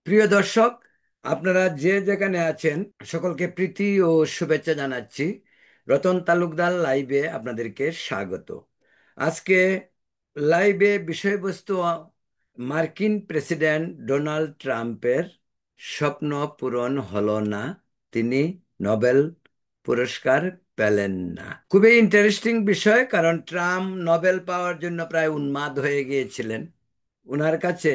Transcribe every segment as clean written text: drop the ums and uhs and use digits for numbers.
প্রিয় দর্শক, আপনারা যে যেখানে আছেন সকলকে প্রীতি ও শুভেচ্ছা জানাচ্ছি। রতন তালুকদার লাইভে আপনাদেরকে স্বাগত। আজকে লাইভে বিষয়বস্তু মার্কিন প্রেসিডেন্ট ডোনাল্ড ট্রাম্পের স্বপ্ন পূরণ হলো না, তিনি নোবেল পুরস্কার পেলেন না। খুবই ইন্টারেস্টিং বিষয়, কারণ ট্রাম্প নোবেল পাওয়ার জন্য প্রায় উন্মাদ হয়ে গিয়েছিলেন। ওনার কাছে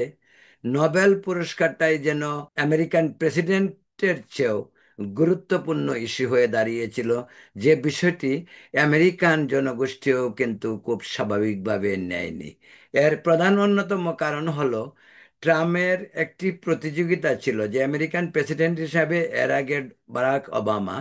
নোবেল পুরস্কারটাই যেন আমেরিকান প্রেসিডেন্টের চেয়েও গুরুত্বপূর্ণ ইস্যু হয়ে দাঁড়িয়েছিল, যে বিষয়টি আমেরিকান জনগোষ্ঠীও কিন্তু খুব স্বাভাবিকভাবে নেয়নি। এর প্রধান অন্যতম কারণ হলো ট্রাম্পের একটি প্রতিযোগিতা ছিল যে আমেরিকান প্রেসিডেন্ট হিসাবে এর আগে বারাক ওবামা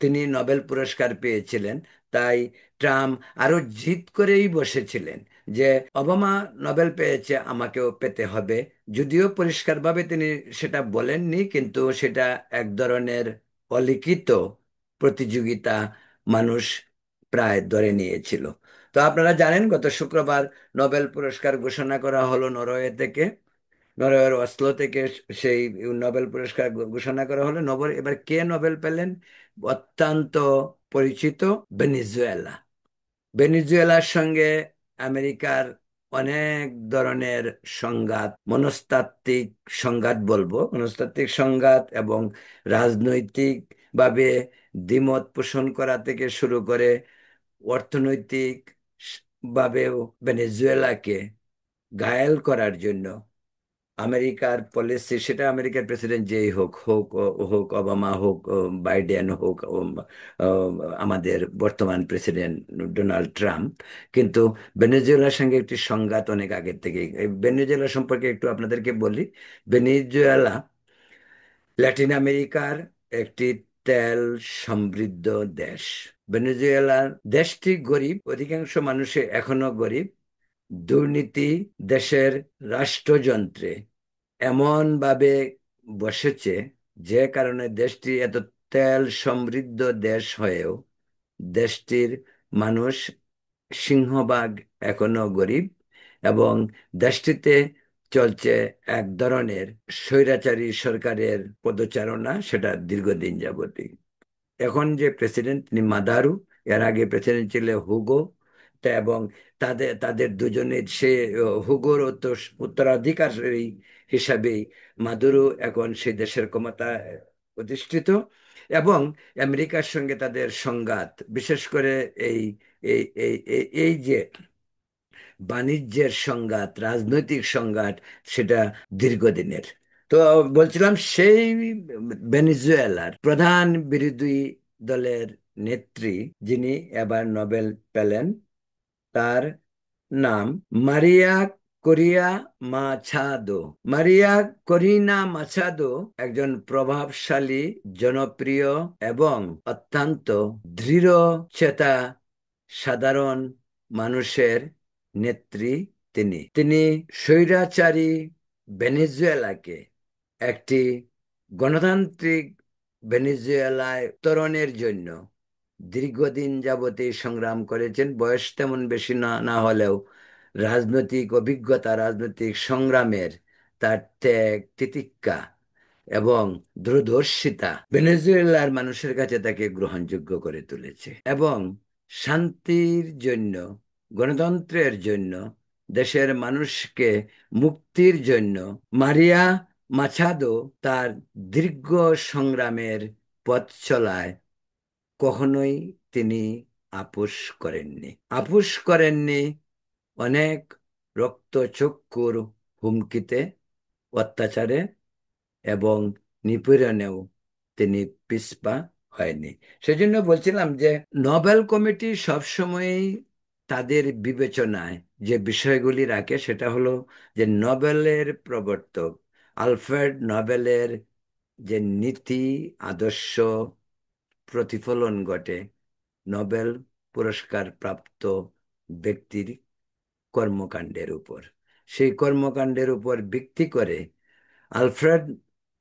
তিনি নোবেল পুরস্কার পেয়েছিলেন। তাই ট্রাম্প আরো জিদ করেই বসেছিলেন যে ওবামা নোবেল পেয়েছে, আমাকেও পেতে হবে। যদিও পরিষ্কারভাবে তিনি সেটা বলেননি, কিন্তু সেটা এক ধরনের অলিখিত প্রতিযোগিতা মানুষ প্রায় ধরে নিয়েছিল। তো আপনারা জানেন, গত শুক্রবার নোবেল পুরস্কার ঘোষণা করা হলো নরওয়ে থেকে, নরওয়ের অসলো থেকে। সেই নোবেল পুরস্কার ঘোষণা করা হলো। এবার কে নোবেল পেলেন? অত্যন্ত পরিচিত ভেনিজুয়েলা। ভেনিজুয়েলার সঙ্গে আমেরিকার অনেক ধরনের সংঘাত, মনস্তাত্ত্বিক সংঘাত বলবো, মনস্তাত্ত্বিক সংঘাত এবং রাজনৈতিক ভাবে দ্বিমত পোষণ করা থেকে শুরু করে অর্থনৈতিক ভাবেও ভেনেজুয়েলাকে ঘায়েল করার জন্য আমেরিকার পলিসি, সেটা আমেরিকার প্রেসিডেন্ট যেই হোক হোক হোক ওবামা হোক বাইডেন হোক আমাদের বর্তমান প্রেসিডেন্ট ডোনাল্ড ট্রাম্প, কিন্তু ভেনেজুয়েলার সঙ্গে একটি সংঘাত অনেক আগের থেকেই। এই ভেনেজুয়েলা সম্পর্কে একটু আপনাদেরকে বলি। ভেনেজুয়েলা ল্যাটিন আমেরিকার একটি তেল সমৃদ্ধ দেশ। ভেনেজুয়েলার দেশটি গরিব, অধিকাংশ মানুষে এখনো গরিব। দুর্নীতি দেশের রাষ্ট্রযন্ত্রে এমন ভাবে বসেছে, যে কারণে দেশটি এত তেল সমৃদ্ধ দেশ হয়েও দেশটির মানুষ সিংহভাগ এখনো গরিব। এবং দেশটিতে চলছে এক ধরনের স্বৈরাচারী সরকারের পদচারণা, সেটা দীর্ঘদিন যাবতই। এখন যে প্রেসিডেন্ট তিনি মাদারু, এর আগে প্রেসিডেন্ট ছিল হুগো। তা এবং তাদের তাদের দুজনের সে হুগোর উত্তরাধিকারী হিসাবেই মাদুরো এখন সেই দেশের ক্ষমতায় অধিষ্ঠিত। এবং আমেরিকার সঙ্গে তাদের সংঘাত, বিশেষ করে এই এই এই এই এই যে বাণিজ্যের সংঘাত, রাজনৈতিক সংঘাত, সেটা দীর্ঘদিনের। তো বলছিলাম, সেই ভেনিজুয়েলার প্রধান বিরোধী দলের নেত্রী যিনি এবার নোবেল পেলেন, তার নাম মারিয়া কোরিয়া মাছাদো। মারিয়া করিনা মাছাদো একজন প্রভাবশালী, জনপ্রিয় এবং অত্যন্ত দৃঢ় চেতা সাধারণ মানুষের নেত্রী। তিনি তিনি স্বৈরাচারী ভেনেজুয়েলাকে একটি গণতান্ত্রিক ভেনেজুয়েলায় উত্তরণের জন্য দীর্ঘদিন যাবতীয় সংগ্রাম করেছেন। বয়স তেমন বেশি না না হলেও রাজনৈতিক অভিজ্ঞতা, রাজনৈতিক সংগ্রামের তার ত্যাগ, তিতিক্ষা এবং দূরদর্শিতা ভেনেজুয়েলার মানুষের কাছে তাকে গ্রহণযোগ্য করে তুলেছে। এবং শান্তির জন্য, গণতন্ত্রের জন্য, দেশের মানুষকে মুক্তির জন্য মারিয়া মাছাদো তার দীর্ঘ সংগ্রামের পথ চলায় কখনোই তিনি আপোস করেননি। আপোস করেননি অনেক রক্তচক্ষুর হুমকিতে, অত্যাচারে এবং নিপীড়নেও তিনি পিছপা হয়নি। সেজন্য বলছিলাম যে নোবেল কমিটি সবসময়ই তাদের বিবেচনায় যে বিষয়গুলি রাখে, সেটা হলো যে নোবেলের প্রবর্তক আলফ্রেড নোবেলের যে নীতি আদর্শ প্রতিফলন ঘটে নোবেল পুরস্কার প্রাপ্ত ব্যক্তির কর্মকাণ্ডের উপর। সেই কর্মকাণ্ডের উপর ভিত্তি করে আলফ্রেড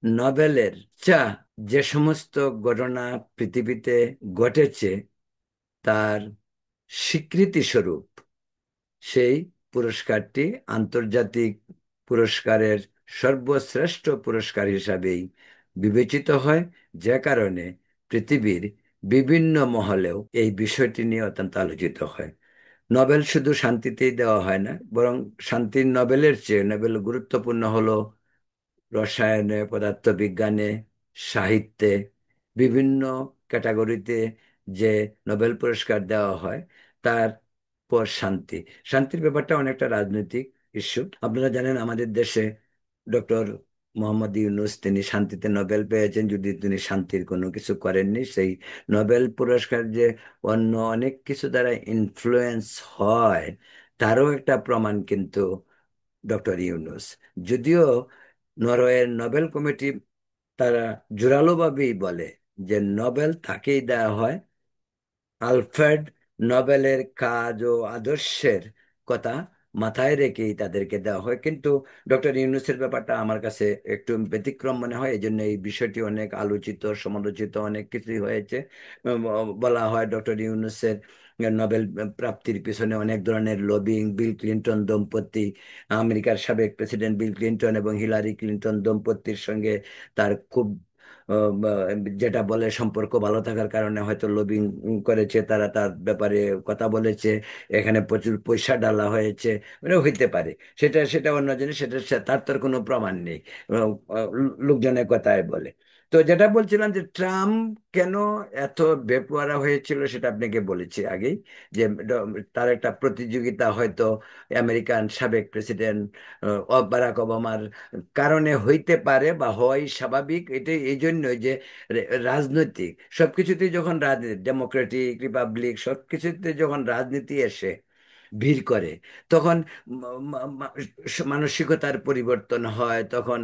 নোবেলের চা যে সমস্ত ঘটনা পৃথিবীতে ঘটেছে তার স্বীকৃতি স্বরূপ সেই পুরস্কারটি আন্তর্জাতিক পুরস্কারের সর্বশ্রেষ্ঠ পুরস্কার হিসাবেই বিবেচিত হয়, যে কারণে পৃথিবীর বিভিন্ন মহলেও এই বিষয়টি নিয়ে অত্যন্ত আলোচিত হয়। নোবেল শুধু শান্তিতেই দেওয়া হয় না, বরং শান্তির নোবেলের চেয়ে নোবেল গুরুত্বপূর্ণ হলো রসায়নে, পদার্থবিজ্ঞানে, সাহিত্যে, বিভিন্ন ক্যাটাগরিতে যে নোবেল পুরস্কার দেওয়া হয় তার পর শান্তি। শান্তির ব্যাপারটা অনেকটা রাজনৈতিক ইস্যু। আপনারা জানেন আমাদের দেশে ডক্টর মোহাম্মদ ইউনূস তিনি শান্তিতে নোবেল পেয়েছেন, যদি তিনি শান্তির কোনো কিছু করেননি। সেই নোবেল পুরস্কার যে অন্য অনেক কিছু দ্বারা ইনফ্লুয়েন্স হয় তারও একটা প্রমাণ কিন্তু ডক্টর ইউনূস। যদিও নরওয়ের নোবেল কমিটি তারা জোরালোভাবেই বলে যে নোবেল তাকেই দেওয়া হয় আলফ্রেড নোবেলের কাজ ও আদর্শের কথা মাথায় রেখেই তাদেরকে দেওয়া হয়। কিন্তু ডক্টর ইউনূসের ব্যাপারটা আমার কাছে একটু ব্যতিক্রম মনে হয়, এই জন্য এই বিষয়টি অনেক আলোচিত সমালোচিত অনেক কিছুই হয়েছে। বলা হয় ডক্টর ইউনূসের নোবেল প্রাপ্তির পিছনে অনেক ধরনের লবিং, বিল ক্লিন্টন দম্পতি, আমেরিকার সাবেক প্রেসিডেন্ট বিল ক্লিন্টন এবং হিলারি ক্লিন্টন দম্পতির সঙ্গে তার খুব বা যেটা বলে সম্পর্ক ভালো থাকার কারণে হয়তো লবিং করেছে, তারা তার ব্যাপারে কথা বলেছে, এখানে প্রচুর পয়সা ডালা হয়েছে, মানে হইতে পারে। সেটা সেটা অন্য জিনিস, সেটা তার তোর কোনো প্রমাণ নেই। আহ, আহ, লোকজনের কথায় বলে। তো যেটা বলছিলাম যে ট্রাম্প কেন এত বেপরোয়া হয়েছিল সেটা আপনাকে বলেছি আগেই, যে তার একটা প্রতিযোগিতা হয়তো আমেরিকান সাবেক প্রেসিডেন্ট বারাক ওবামার কারণে হইতে পারে বা হয় স্বাভাবিক। এটা এই জন্যই যে রাজনৈতিক সবকিছুতেই যখন রাজনীতি, ডেমোক্রেটিক রিপাবলিক সবকিছুতে যখন রাজনীতি এসে ভিড় করে, তখন মানসিকতার পরিবর্তন হয়, তখন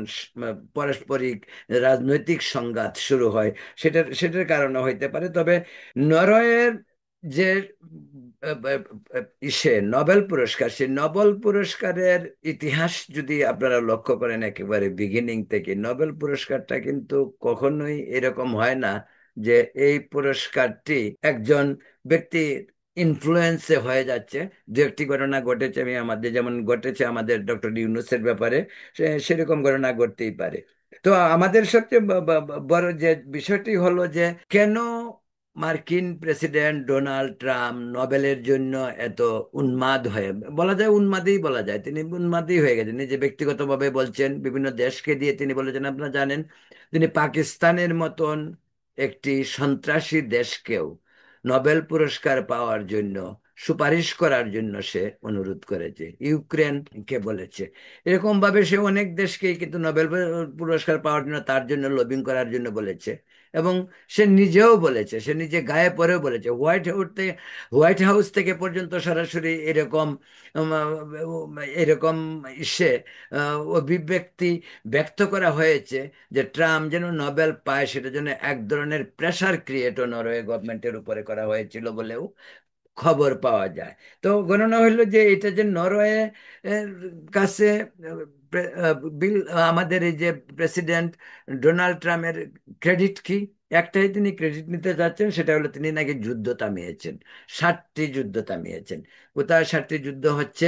পারস্পরিক রাজনৈতিক সংঘাত শুরু হয়। সেটার সেটার কারণে হইতে পারে। তবে নরওয়ের যে নোবেল পুরস্কার, সেই নোবেল পুরস্কারের ইতিহাস যদি আপনারা লক্ষ্য করেন একেবারে বিগিনিং থেকে, নোবেল পুরস্কারটা কিন্তু কখনোই এরকম হয় না যে এই পুরস্কারটি একজন ব্যক্তির ইনফ্লুয়েন্সে হয়ে যাচ্ছে। দু একটি ঘটনা ঘটেছে, আমি আমাদের যেমন ঘটেছে আমাদের ডক্টর ইউনূসের ব্যাপারে, সেরকম ঘটনা ঘটতেই পারে। তো আমাদের সবচেয়ে বড় যে বিষয়টি হলো যে কেন মার্কিন প্রেসিডেন্ট ডোনাল্ড ট্রাম্প নোবেলের জন্য এত উন্মাদ হয়ে, বলা যায় উন্মাদই বলা যায়, তিনি উন্মাদই হয়ে গেছেন। নিজে ব্যক্তিগতভাবে বলছেন, বিভিন্ন দেশকে দিয়ে তিনি বলেছেন। আপনারা জানেন তিনি পাকিস্তানের মতন একটি সন্ত্রাসী দেশকেও নোবেল পুরস্কার পাওয়ার জন্য সুপারিশ করার জন্য সে অনুরোধ করেছে, ইউক্রেনকে বলেছে। এরকম ভাবে সে অনেক দেশকেই কিন্তু নোবেল পুরস্কার পাওয়ার জন্য তার জন্য লবিং করার জন্য বলেছে। এবং সে নিজেও বলেছে, সে নিজে গায়ে পড়েও বলেছে, হোয়াইট হাউস থেকে পর্যন্ত সরাসরি এরকম এরকম ইসে অভিব্যক্তি ব্যক্ত করা হয়েছে যে ট্রাম্প যেন নোবেল পায়, সেটা জন্য এক ধরনের প্রেসার ক্রিয়েটও নরওয়ে গভর্নমেন্টের উপরে করা হয়েছিল বলেও খবর পাওয়া যায়। তো গণনা হইলো যে এটা যে নরওয়ে এর কাছে বিল আমাদের এই যে প্রেসিডেন্ট ডোনাল্ড ট্রাম্পের ক্রেডিট কি, একটাই তিনি ক্রেডিট নিতে যাচ্ছেন, সেটা হলো তিনি নাকি যুদ্ধ থামিয়েছেন, 60টি যুদ্ধ থামিয়েছেন। কোথায় 60টি যুদ্ধ হচ্ছে?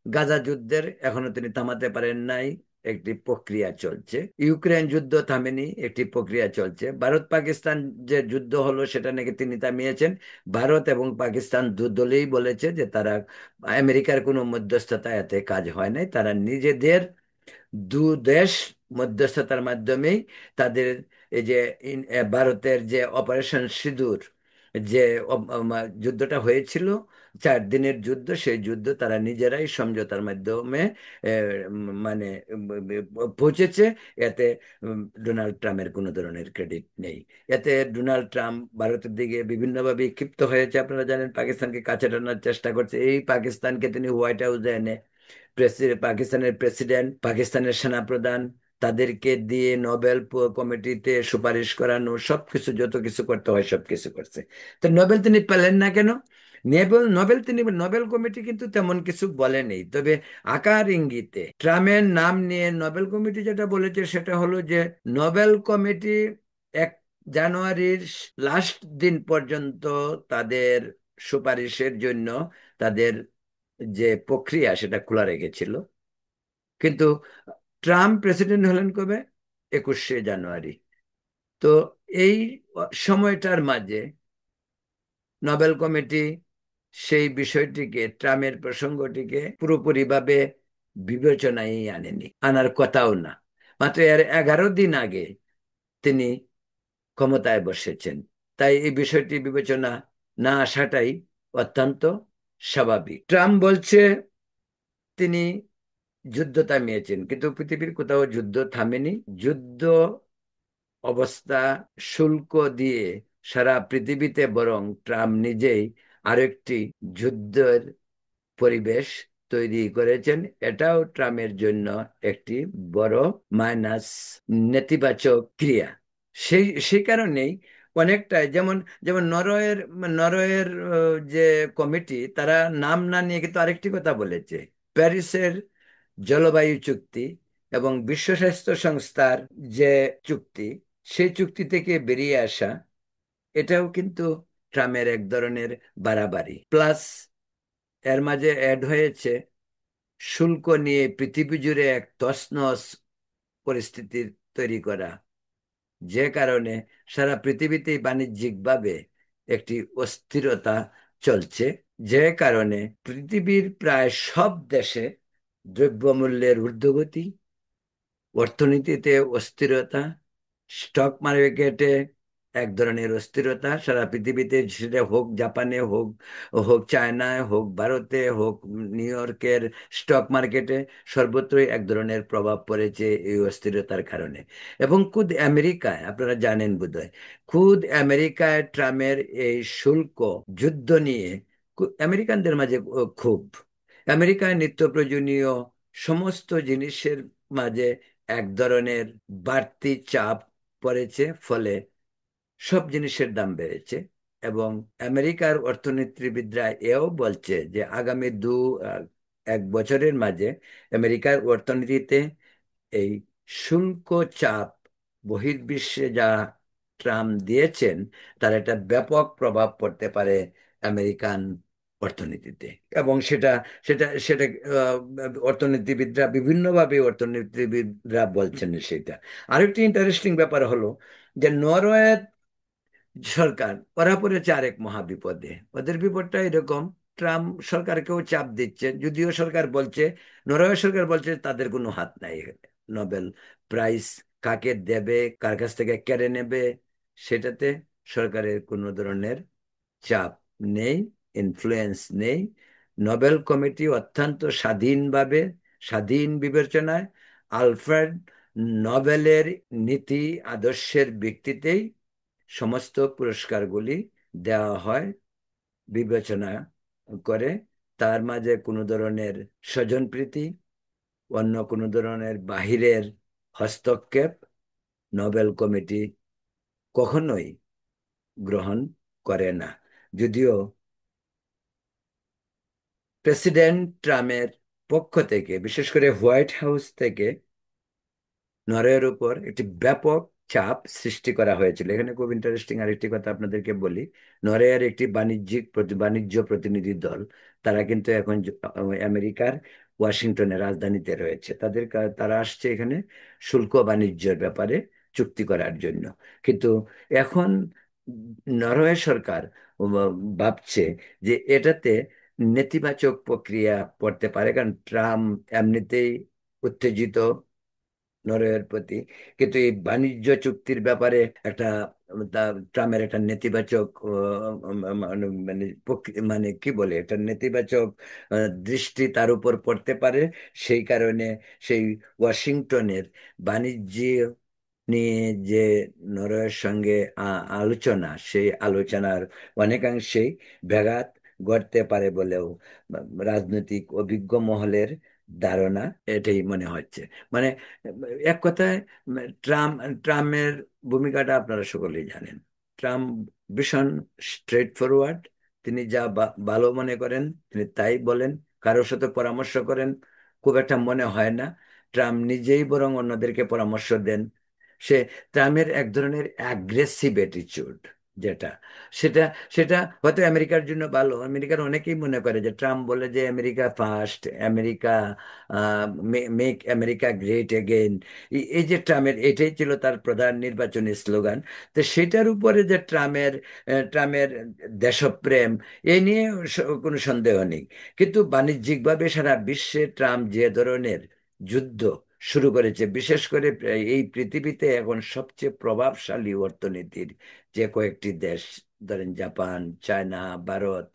গাজা যুদ্ধের এখনো তিনি থামাতে পারেন নাই, একটি প্রক্রিয়া চলছে। ইউক্রেন যুদ্ধ থামেনি, একটি প্রক্রিয়া চলছে। ভারত পাকিস্তান যে যুদ্ধ হলো সেটা নাকি তিনি থামিয়েছেন। ভারত এবং পাকিস্তান দলেই বলেছে যে তারা আমেরিকার কোনো মধ্যস্থতা এতে কাজ হয় নাই, তারা নিজেদের দু দেশ মধ্যস্থতার মাধ্যমেই তাদের এই যে ভারতের যে অপারেশন সিঁদুর, যে যুদ্ধটা হয়েছিল 4 দিনের যুদ্ধ, সেই যুদ্ধ তারা নিজেরাই সমঝোতার মাধ্যমে মানে পৌঁছেছে। এতে ডোনাল্ড ট্রাম্পের কোনো ধরনের ক্রেডিট নেই। এতে ডোনাল্ড ট্রাম্প ভারতের দিকে বিভিন্নভাবে ক্ষিপ্ত হয়েছে। আপনারা জানেন পাকিস্তানকে কাছে টানার চেষ্টা করছে। এই পাকিস্তানকে তিনি হোয়াইট হাউসে এনে পাকিস্তানের প্রেসিডেন্ট, পাকিস্তানের সেনাপ্রধান, তাদেরকে দিয়ে নোবেল কমিটিতে সুপারিশ করানো, সবকিছু যত কিছু করতে হয় সবকিছু করছে। তো নোবেল তিনি পেলেন না কেন? নোবেল কমিটি কিন্তু তেমন কিছু বলেনি, তবে আকার ইঙ্গিতে ট্রাম্পের নাম নিয়ে নোবেল কমিটি যেটা বলেছে সেটা হলো যে নোবেল কমিটি 1 জানুয়ারির লাস্ট দিন পর্যন্ত তাদের সুপারিশের জন্য তাদের যে প্রক্রিয়া সেটা খোলা রেখেছিল। কিন্তু ট্রাম্প প্রেসিডেন্ট হলেন কবে? 21শে জানুয়ারি। তো এই সময়টার মাঝে নোবেল কমিটি সেই বিষয়টিকে, ট্রাম্পের প্রসঙ্গটিকে পুরোপুরিভাবে বিবেচনায় আনেনি, আনার কথাও না। মাত্র এর 11 দিন আগে তিনি ক্ষমতায় বসেছেন। তাই এই বিষয়টি বিবেচনা না আসাটাই অত্যন্ত স্বাভাবিক। ট্রাম্প বলছে তিনি যুদ্ধ থামিয়েছেন, কিন্তু পৃথিবীর কোথাও যুদ্ধ থামেনি। যুদ্ধ অবস্থা শুল্ক দিয়ে সারা পৃথিবীতে, বরং ট্রাম্প নিজেই আরেকটি যুদ্ধের পরিবেশ তৈরি করেছেন। এটাও ট্রাম্পের জন্য একটি বড় মাইনাস, নেতিবাচক ক্রিয়া। সেই কারণেই অনেকটাই, যেমন যেমন নরওয়ের যে কমিটি, তারা নাম না নিয়ে কিন্তু আরেকটি কথা বলেছে। প্যারিসের জলবায়ু চুক্তি এবং বিশ্ব স্বাস্থ্য সংস্থার যে চুক্তি, সেই চুক্তি থেকে বেরিয়ে আসা, এটাও কিন্তু ট্রাম্পের এক ধরনের বাড়াবাড়ি। প্লাস এর মাঝে অ্যাড হয়েছে শুল্ক নিয়ে পৃথিবী জুড়ে এক তছনছ পরিস্থিতির তৈরি করা, যে কারণে সারা পৃথিবীতেই বাণিজ্যিকভাবে একটি অস্থিরতা চলছে, যে কারণে পৃথিবীর প্রায় সব দেশে দ্রব্যমূল্যের ঊর্ধ্বগতি, অর্থনীতিতে অস্থিরতা, স্টক মার্কেটে এক ধরনের অস্থিরতা সারা পৃথিবীতে, সেটা হোক জাপানে, হোক হোক চায়নায়, হোক ভারতে, হোক নিউ ইয়র্কের স্টক মার্কেটে, সর্বত্রই এক ধরনের প্রভাব পড়েছে এই অস্থিরতার কারণে। এবং খুদ আমেরিকায়, আপনারা জানেন বোধহয়, খুদ আমেরিকায় ট্রাম্পের এই শুল্ক যুদ্ধ নিয়ে আমেরিকানদের মাঝে খুব, আমেরিকায় নিত্য প্রয়োজনীয় সমস্ত জিনিসের মাঝে এক ধরনের বাড়তি চাপ পড়েছে, ফলে সব জিনিসের দাম বেড়েছে। এবং আমেরিকার অর্থনীতিবিদরা এও বলছে যে আগামী 1 বছরের মাঝে আমেরিকার অর্থনীতিতে এই শুল্ক চাপ, বহির্বিশ্বে যা ট্রাম্প দিয়েছেন, তার একটা ব্যাপক প্রভাব পড়তে পারে আমেরিকান অর্থনীতিতে। এবং সেটা সেটা সেটা অর্থনীতিবিদরা বিভিন্নভাবে, অর্থনীতিবিদরা বলছেন সেটা। আরেকটি ইন্টারেস্টিং ব্যাপার হলো যে নরওয়ে সরকার, ওরা পড়েছে আরেক মহাবিপদে। ওদের বিপদটা এরকম, ট্রাম্প সরকারকেও চাপ দিচ্ছে, যদিও সরকার বলছে, নরওয়ে সরকার বলছে তাদের কোনো হাত নাই এখানে। নোবেল প্রাইজ কাকে দেবে, কার কাছ থেকে কেড়ে নেবে, সেটাতে সরকারের কোনো ধরনের চাপ নেই, ইনফ্লুয়েন্স নেই। নোবেল কমিটি অত্যন্ত স্বাধীনভাবে, স্বাধীন বিবেচনায় আলফ্রেড নোবেলের নীতি আদর্শের ভিত্তিতেই সমস্ত পুরস্কারগুলি দেওয়া হয় বিবেচনা করে। তার মাঝে কোনো ধরনের স্বজনপ্রীতি, অন্য কোনো ধরনের বাহিরের হস্তক্ষেপ নোবেল কমিটি কখনোই গ্রহণ করে না। যদিও প্রেসিডেন্ট ট্রাম্পের পক্ষ থেকে, বিশেষ করে হোয়াইট হাউস থেকে, নরওয়ের উপর একটি ব্যাপক চাপ সৃষ্টি করা হয়েছিল। এখানে খুব ইন্টারেস্টিং আরেকটি কথা আপনাদেরকে বলি। নরওয়ের একটি বাণিজ্য প্রতিনিধি দল, তারা কিন্তু এখন আমেরিকার ওয়াশিংটনের রাজধানীতে রয়েছে। তারা আসছে এখানে শুল্ক বাণিজ্যের ব্যাপারে চুক্তি করার জন্য। কিন্তু এখন নরওয়ে সরকার ভাবছে যে এটাতে নেতিবাচক প্রক্রিয়া পড়তে পারে, কারণ ট্রাম্প এমনিতেই উত্তেজিত নরওয়ের প্রতি। কিন্তু এই বাণিজ্য চুক্তির ব্যাপারে একটা ট্রাম্পের একটা নেতিবাচক মানে কি বলে, একটা নেতিবাচক দৃষ্টি তার উপর পড়তে পারে। সেই কারণে সেই ওয়াশিংটনের বাণিজ্য নিয়ে যে নরওয়ের সঙ্গে আলোচনা, সেই আলোচনার অনেকাংশেই ব্যাঘাত ঘটতে পারে বলেও রাজনৈতিক অভিজ্ঞ মহলের ধারণা। এটাই মনে হচ্ছে। মানে এক কথায়, ট্রাম্পের ভূমিকাটা আপনারা সকলেই জানেন। ট্রাম্প ভীষণ স্ট্রেট ফরওয়ার্ড। তিনি যা ভালো মনে করেন তিনি তাই বলেন, কারোর সাথে পরামর্শ করেন খুব একটা মনে হয় না। ট্রাম্প নিজেই বরং অন্যদেরকে পরামর্শ দেন। সে, ট্রাম্পের এক ধরনের অ্যাগ্রেসিভ অ্যাটিচিউড, যেটা সেটা সেটা হয়তো আমেরিকার জন্য ভালো। আমেরিকার অনেকেই মনে করে যে ট্রাম্প বলে যে America first, America, make America great again, এই যে ট্রাম্পের এটাই ছিল তার প্রধান নির্বাচনী স্লোগান। তো সেটার উপরে যে ট্রাম্পের দেশপ্রেম, এই নিয়ে কোনো সন্দেহ নেই। কিন্তু বাণিজ্যিকভাবে সারা বিশ্বে ট্রাম্প যে ধরনের যুদ্ধ শুরু করেছে, বিশেষ করে এই পৃথিবীতে এখন সবচেয়ে প্রভাবশালী অর্থনীতির যে কয়েকটি দেশ, ধরেন Japan, China, Bharat,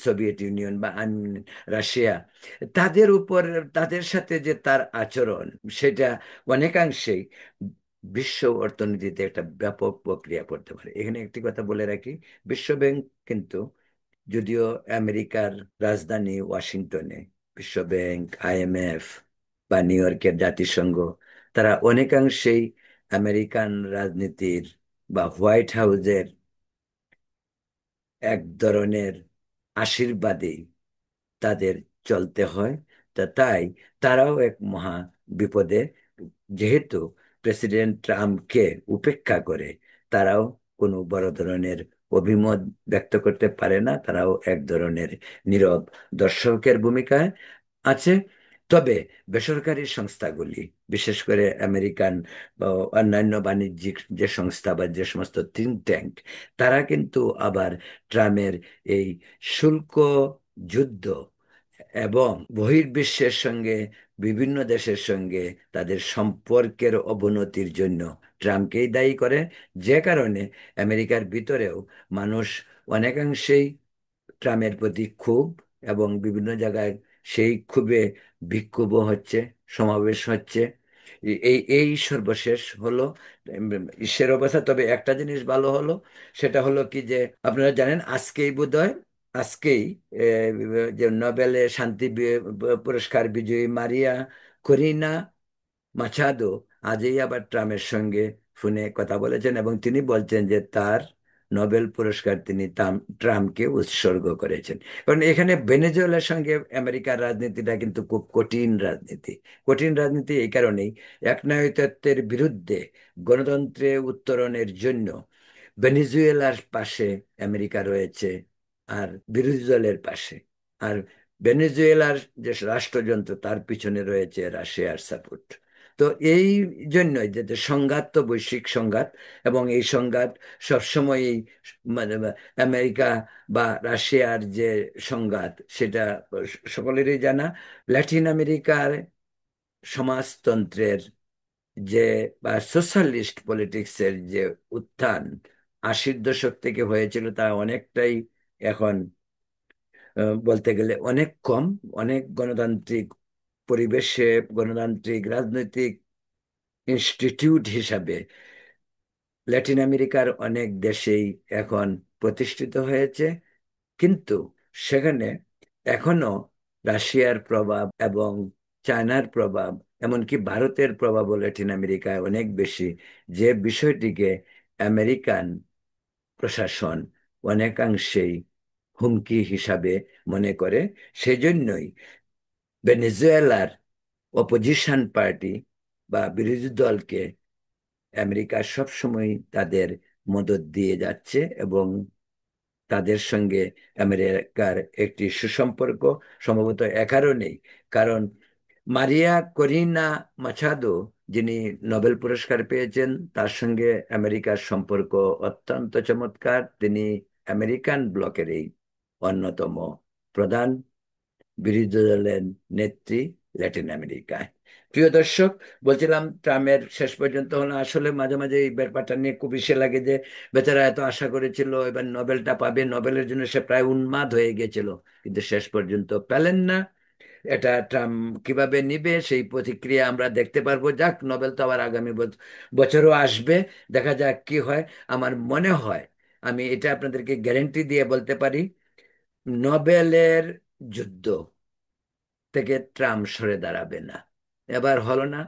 Soviet union বা রাশিয়া, তাদের উপর, তাদের সাথে যে তার আচরণ, সেটা অনেকাংশেই বিশ্ব অর্থনীতিতে একটা ব্যাপক প্রক্রিয়া করতে পারে। এখানে একটি কথা বলে রাখি, বিশ্বব্যাংক কিন্তু, যদিও আমেরিকার রাজধানী ওয়াশিংটনে, বিশ্বব্যাংক, আইএমএফ বা নিউ ইয়র্কের জাতিসংঘ, তারা অনেকাংশেই আমেরিকান রাজনীতির বা হোয়াইট হাউসের এক ধরনের আশীর্বাদী তাদের চলতে হয়। তাই তারাও এক মহা বিপদে, যেহেতু প্রেসিডেন্ট ট্রাম্পকে উপেক্ষা করে তারাও কোনো বড় ধরনের অভিমত ব্যক্ত করতে পারে না, তারাও এক ধরনের নীরব দর্শকের ভূমিকায় আছে। তবে বেসরকারি সংস্থাগুলি, বিশেষ করে আমেরিকান বা অন্যান্য বাণিজ্যিক যে সংস্থা বা যে সমস্ত থিঙ্ক ট্যাঙ্ক, তারা কিন্তু আবার ট্রাম্পের এই শুল্ক যুদ্ধ এবং বহির্বিশ্বের সঙ্গে, বিভিন্ন দেশের সঙ্গে তাদের সম্পর্কের অবনতির জন্য ট্রাম্পকেই দায়ী করে। যে কারণে আমেরিকার ভিতরেও মানুষ অনেকাংশেই ট্রাম্পের প্রতি ক্ষোভ, এবং বিভিন্ন জায়গায় সেই ক্ষোভে বিক্ষোভও হচ্ছে, সমাবেশ হচ্ছে। এই সর্বশেষ হলো বিশ্বের অবস্থা। তবে একটা জিনিস ভালো হলো, সেটা হলো কি যে আপনারা জানেন আজকেই বোধহয়, আজকেই যে নোবেলের শান্তি পুরস্কার বিজয়ী মারিয়া করিনা মাচাদো আজই আবার ট্রাম্পের সঙ্গে ফোনে কথা বলেছেন, এবং তিনি বলছেন যে তার নোবেল পুরস্কার তিনি ট্রাম্পকে উৎসর্গ করেছেন। কারণ এখানে ভেনেজুয়েলার সঙ্গে আমেরিকার রাজনীতিটা কিন্তু খুব কঠিন রাজনীতি। কঠিন রাজনীতি এই কারণেই, একনায়কত্বের বিরুদ্ধে গণতন্ত্রে উত্তরণের জন্য ভেনেজুয়েলার পাশে আমেরিকা রয়েছে, আর বিরোধী দলের পাশে। আর ভেনেজুয়েলার যে রাষ্ট্রযন্ত্র, তার পিছনে রয়েছে রাশিয়ার সাপোর্ট। তো এই জন্যই যে যে সংঘাত, তো বৈশ্বিক সংঘাত, এবং এই সংঘাত সবসময়ই, মানে আমেরিকা বা রাশিয়ার যে সংঘাত, সেটা সকলেরই জানা। ল্যাটিন আমেরিকার সমাজতন্ত্রের যে বা সোশ্যালিস্ট পলিটিক্সের যে উত্থান 80-র দশক থেকে হয়েছিল, তা অনেকটাই এখন বলতে গেলে অনেক কম। অনেক গণতান্ত্রিক পরিবেশে, গণতান্ত্রিক রাজনৈতিক ইনস্টিটিউট হিসাবে ল্যাটিন আমেরিকার অনেক দেশেই এখন প্রতিষ্ঠিত হয়েছে। কিন্তু সেখানে এখনো রাশিয়ার প্রভাব এবং চায়নার প্রভাব, এমনকি ভারতের প্রভাবও ল্যাটিন আমেরিকায় অনেক বেশি, যে বিষয়টিকে আমেরিকান প্রশাসন অনেকাংশেই হুমকি হিসাবে মনে করে। সেজন্যই ভেনেজুয়েলার অপোজিশন পার্টি বা বিরোধী দলকে আমেরিকা সবসময় তাদের মদদ দিয়ে যাচ্ছে, এবং তাদের সঙ্গে আমেরিকার একটি সুসম্পর্ক সম্ভবত এ কারণেই। কারণ মারিয়া করিনা মাচাদো, যিনি নোবেল পুরস্কার পেয়েছেন, তার সঙ্গে আমেরিকার সম্পর্ক অত্যন্ত চমৎকার। তিনি আমেরিকান ব্লকেরই অন্যতম প্রধান বিরোধী দলের নেত্রী ল্যাটিন আমেরিকায়। প্রিয় দর্শক, বলছিলাম ট্রাম্পের শেষ পর্যন্ত হলো, আসলে মাঝে মাঝে এই ব্যাপারটা নিয়ে খুব ইসে লাগে যে বেচারা এত আশা করেছিল এবার নোবেলটা পাবে, নোবেলের জন্য সে প্রায় উন্মাদ হয়ে গেছিল, কিন্তু শেষ পর্যন্ত পেলেন না। এটা ট্রাম্প কিভাবে নিবে সেই প্রতিক্রিয়া আমরা দেখতে পারবো। যাক, নোবেল তো আবার আগামী বছরও আসবে, দেখা যাক কি হয়। আমার মনে হয়, আমি এটা আপনাদেরকে গ্যারেন্টি দিয়ে বলতে পারি, নোবেলের যুদ্ধ থেকে ট্রাম্প সরে দাঁড়াবে না। এবার হলো না,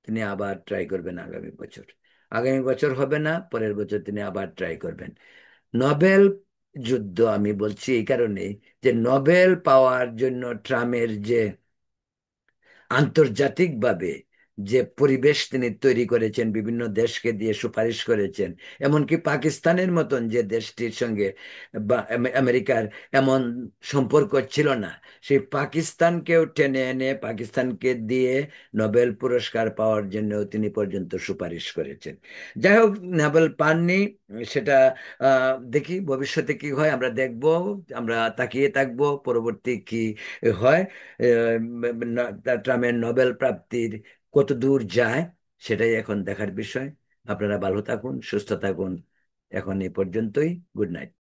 তিনি আবার ট্রাই করবেন আগামী বছর। আগামী বছর হবে না, পরের বছর তিনি আবার ট্রাই করবেন। নোবেল যুদ্ধ আমি বলছি এই কারণে যে নোবেল পাওয়ার জন্য ট্রাম্পের যে আন্তর্জাতিকভাবে যে পরিবেশ তিনি তৈরি করেছেন, বিভিন্ন দেশকে দিয়ে সুপারিশ করেছেন, এমনকি পাকিস্তানের মতন যে দেশটির সঙ্গে বা আমেরিকার এমন সম্পর্ক ছিল না, সেই পাকিস্তানকেও টেনে এনে পাকিস্তানকে দিয়ে নোবেল পুরস্কার পাওয়ার জন্য তিনি পর্যন্ত সুপারিশ করেছেন। যাই হোক, নোবেল পাননি, সেটা দেখি ভবিষ্যতে কি হয় আমরা দেখব। আমরা তাকিয়ে থাকবো পরবর্তী কি হয়। ট্রাম্পের নোবেল প্রাপ্তির কত দূর যায় সেটাই এখন দেখার বিষয়। আপনারা ভালো থাকুন, সুস্থ থাকুন। এখন এই পর্যন্তই। Good night.